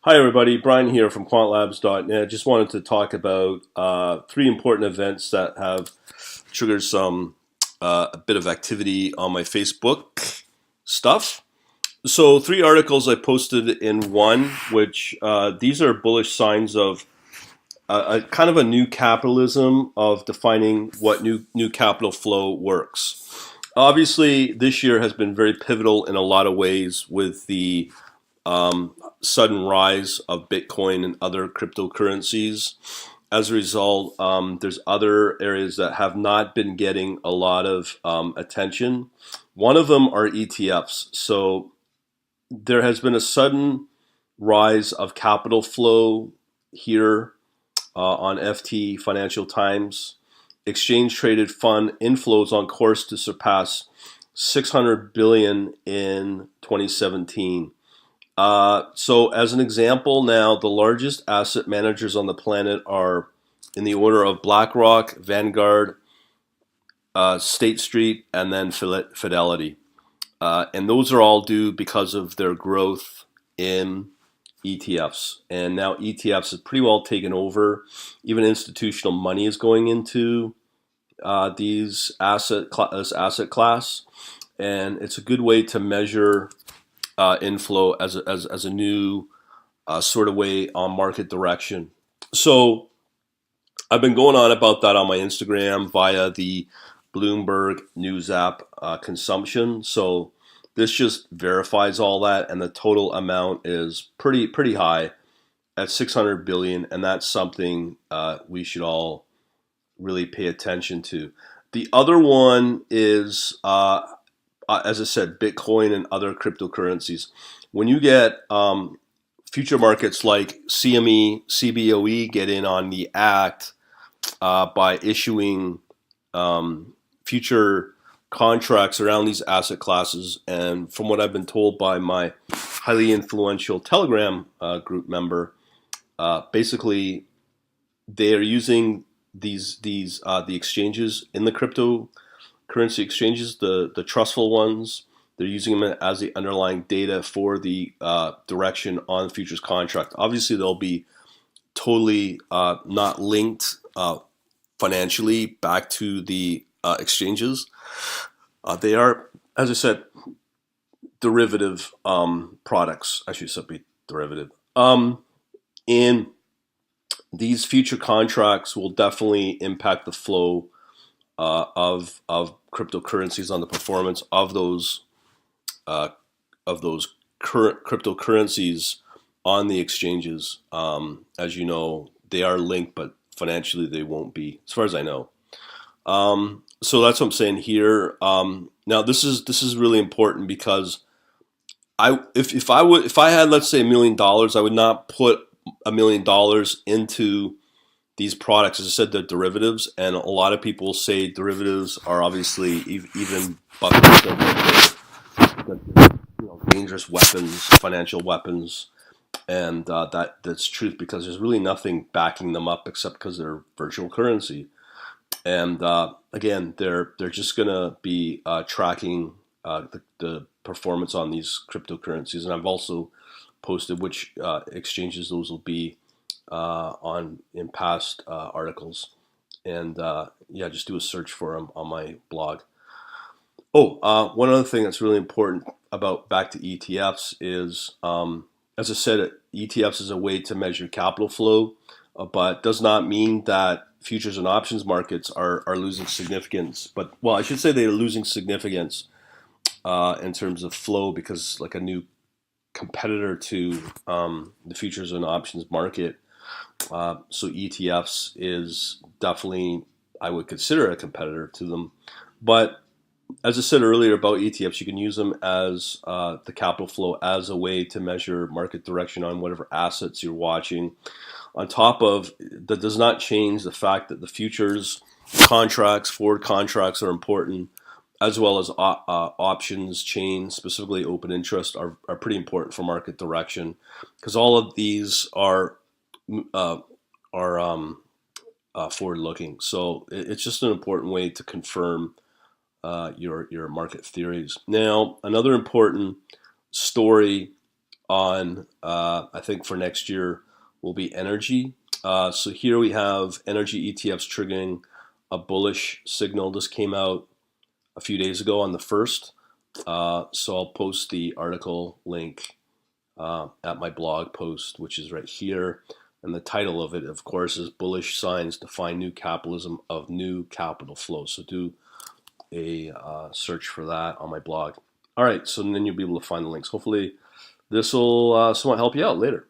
Hi, everybody. Brian here from quantlabs.net. Just wanted to talk about three important events that have triggered a bit of activity on my Facebook stuff. So, three articles I posted in one, which these are bullish signs of a kind of a new capitalism of defining what new capital flow works. Obviously, this year has been very pivotal in a lot of ways with the sudden rise of Bitcoin and other cryptocurrencies. As a result, there's other areas that have not been getting a lot of attention. One of them are ETFs. So there has been a sudden rise of capital flow here on FT Financial Times. Exchange traded fund inflows on course to surpass 600 billion in 2017. So as an example now, the largest asset managers on the planet are in the order of BlackRock, Vanguard, State Street, and then Fidelity. And those are all due because of their growth in ETFs. And now ETFs is pretty well taken over. Even institutional money is going into this asset class. And it's a good way to measure inflow as a new sort of way on market direction. So I've been going on about that on my Instagram via the Bloomberg News app consumption. So this just verifies all that, and the total amount is pretty high at 600 billion, and that's something we should all really pay attention to. The other one is as I said, Bitcoin and other cryptocurrencies. When you get future markets like CME, CBOE get in on the act by issuing future contracts around these asset classes, and from what I've been told by my highly influential Telegram group member, basically they are using the exchanges in the cryptocurrency exchanges, the trustful ones. They're using them as the underlying data for the direction on the futures contract. Obviously, they'll be totally not linked financially back to the exchanges. They are, as I said, derivative products. I should be derivative. And these future contracts will definitely impact the flow of cryptocurrencies on the performance uh, of those current cryptocurrencies on the exchanges. As you know, they are linked, but financially they won't be, as far as I know. So that's what I'm saying here. Now this is really important because if I had, let's say, $1 million, I would not put $1 million into these products. As I said, they're derivatives, and a lot of people say derivatives are obviously even buckets of dangerous weapons, financial weapons, and that's truth because there's really nothing backing them up except because they're virtual currency. And again, they're just gonna be tracking the performance on these cryptocurrencies, and I've also posted which exchanges those will be on in past articles, and yeah, just do a search for them on my blog. Oh, one other thing that's really important about back to ETFs is, as I said, ETFs is a way to measure capital flow, but does not mean that futures and options markets are losing significance. But well, I should say they're losing significance in terms of flow because like a new competitor to the futures and options market. So ETFs is definitely, I would consider a competitor to them. But as I said earlier about ETFs, you can use them as the capital flow as a way to measure market direction on whatever assets you're watching. On top of that, does not change the fact that the futures contracts, forward contracts are important, as well as options, chains, specifically open interest, are pretty important for market direction because all of these uh, are forward looking. So it's just an important way to confirm your market theories. Now, another important story on, I think for next year, will be energy. So here we have energy ETFs triggering a bullish signal. This came out a few days ago on the 1st. So I'll post the article link at my blog post, which is right here. And the title of it, of course, is Bullish Signs Define New Capitalism of New Capital Flow. So do a search for that on my blog. All right, so then you'll be able to find the links. Hopefully this will somewhat help you out later.